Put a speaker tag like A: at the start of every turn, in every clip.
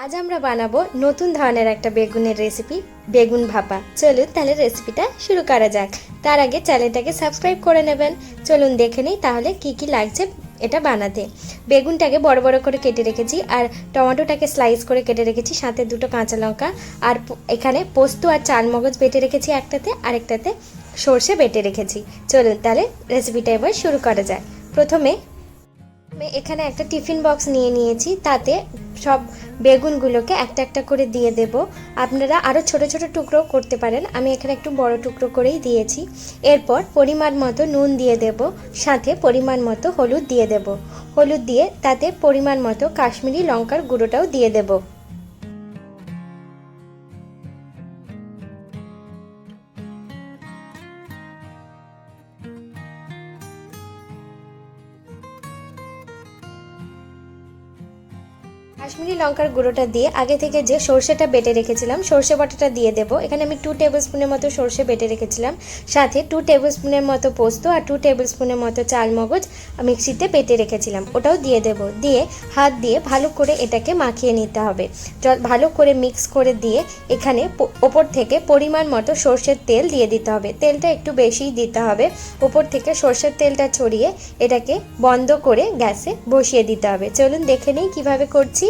A: আজ আমরা বানাবো নতুন ধরনের একটা বেগুনের রেসিপি, বেগুন ভাপা। চলুন তাহলে রেসিপিটা শুরু করা যাক। তার আগে চ্যানেলটাকে সাবস্ক্রাইব করে নেবেন। চলুন দেখে নিই তাহলে কি কি লাগছে এটা বানাতে। বেগুনটাকে বড় বড় করে কেটে রেখেছি, আর টমেটোটাকে স্লাইস করে কেটে রেখেছি, সাথে দুটো কাঁচা লঙ্কা, আর এখানে পোস্ত আর চাল মগজ বেটে রেখেছি একটাতে, আরেকটাতে সর্ষে বেটে রেখেছি। চলুন তাহলে রেসিপিটা এবার শুরু করা যাক। প্রথমে আমি এখানে একটা টিফিন বক্স নিয়ে নিয়েছি, তাতে সব বেগুনগুলোকে একটা একটা করে দিয়ে দেব। আপনারা আরও ছোট ছোট টুকরো করতে পারেন, আমি এখানে একটু বড় টুকরো করেই দিয়েছি। এরপর পরিমাণ মতো নুন দিয়ে দেব, সাথে পরিমাণ মতো হলুদ দিয়ে দেব। হলুদ দিয়ে তাতে পরিমাণ মতো কাশ্মীরি লঙ্কার গুঁড়োটাও দিয়ে দেব। কাশ্মীরি লঙ্কার গুঁড়োটা দিয়ে আগে থেকে যে সর্ষেটা বেটে রেখেছিলাম, সর্ষে বাটাটা দিয়ে দেব। এখানে আমি 2 টেবিল স্পুনের মতো সর্ষে বেটে রেখেছিলাম, সাথে 2 টেবিল স্পুনের মতো পোস্ত আর 2 টেবিল স্পুনের মতো চাল মগজ মিক্সিতে বেটে রেখেছিলাম, ওটাও দিয়ে দেব। দিয়ে হাত দিয়ে ভালো করে এটাকে মাখিয়ে নিতে হবে। ভালো করে মিক্স করে দিয়ে এখানে ওপর থেকে পরিমাণ মতো সর্ষের তেল দিয়ে দিতে হবে। তেলটা একটু বেশিই দিতে হবে। ওপর থেকে সর্ষের তেলটা ছড়িয়ে এটাকে বন্ধ করে গ্যাসে বসিয়ে দিতে হবে। চলুন দেখে নিই কীভাবে করছি।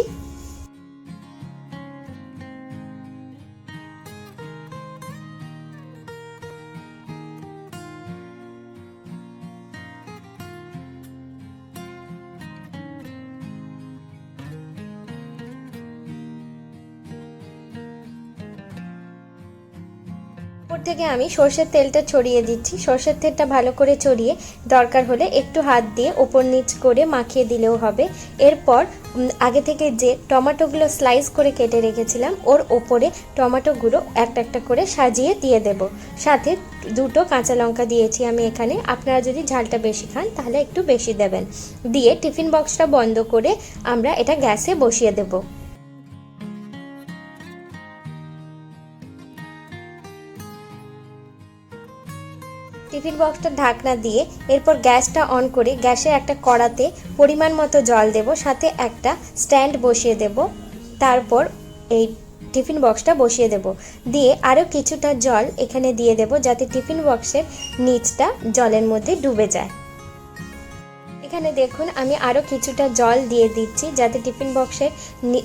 A: উপর থেকে আমি সর্ষের তেলটা ছড়িয়ে দিচ্ছি। সর্ষের তেলটা ভালো করে ছড়িয়ে দরকার হলে একটু হাত দিয়ে ওপর নিচ করে মাখিয়ে দিলেও হবে। এরপর আগে থেকে যে টমেটোগুলো স্লাইস করে কেটে রেখেছিলাম, ওর ওপরে টমেটোগুলো একটা একটা করে সাজিয়ে দিয়ে দেব। সাথে দুটো কাঁচা লঙ্কা দিয়েছি আমি এখানে। আপনারা যদি ঝালটা বেশি খান তাহলে একটু বেশি দেবেন। দিয়ে টিফিন বক্সটা বন্ধ করে আমরা এটা গ্যাসে বসিয়ে দেব। টিফিন বক্সটা ঢাকনা দিয়ে এরপর গ্যাসটা অন করে গ্যাসের একটা কড়াতে পরিমাণ মতো জল দেব, সাথে একটা স্ট্যান্ড বসিয়ে দেব। তারপর এই টিফিন বক্সটা বসিয়ে দেব। দিয়ে আরও কিছুটা জল এখানে দিয়ে দেব, যাতে টিফিন বক্সের নিচটা জলের মধ্যে ডুবে যায়। এখানে দেখুন আমি আরও কিছুটা জল দিয়ে দিচ্ছি, যাতে টিফিন বক্সের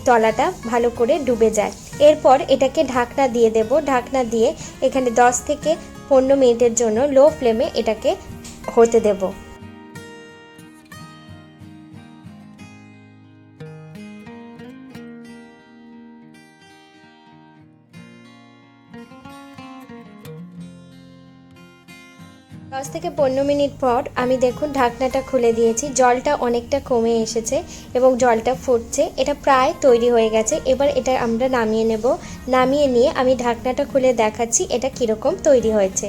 A: তলাটা ভালো করে ডুবে যায়। এরপর এটাকে ঢাকনা দিয়ে দেব। ঢাকনা দিয়ে এখানে 10 থেকে 15 মিনিটের জন্য লো ফ্লেমে এটাকে হতে দেব। দশ থেকে 15 মিনিট পর আমি দেখুন ঢাকনাটা খুলে দিয়েছি। জলটা অনেকটা কমে এসেছে এবং জলটা ফুটছে। এটা প্রায় তৈরি হয়ে গেছে। এবার এটা আমরা নামিয়ে নেব। নামিয়ে নিয়ে আমি ঢাকনাটা খুলে দেখাচ্ছি এটা কীরকম তৈরি হয়েছে।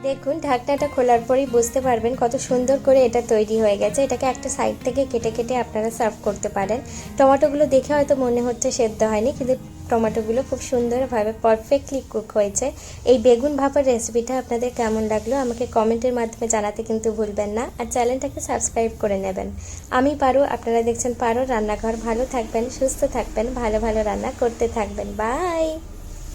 A: দেখুন ঢাকনাটা খোলার পরেই বুঝতে পারবেন কত সুন্দর করে এটা তৈরি হয়ে গেছে। এটাকে একটা সাইড থেকে কেটে কেটে আপনারা সার্ভ করতে পারেন। টমেটোগুলো দেখে হয়তো মনে হচ্ছে সেদ্ধ হয়নি, কিন্তু টমেটোগুলো খুব সুন্দরভাবে পারফেক্টলি কুক হয়েছে। এই বেগুন ভাপার রেসিপিটা আপনাদের কেমন লাগলো আমাকে কমেন্টের মাধ্যমে জানাতে কিন্তু ভুলবেন না। আর চ্যানেলটাকে সাবস্ক্রাইব করে নেবেন। আমি পারো, আপনারা দেখছেন পারো রান্নাঘর। ভালো থাকবেন, সুস্থ থাকবেন, ভালো ভালো রান্না করতে থাকবেন। বাই।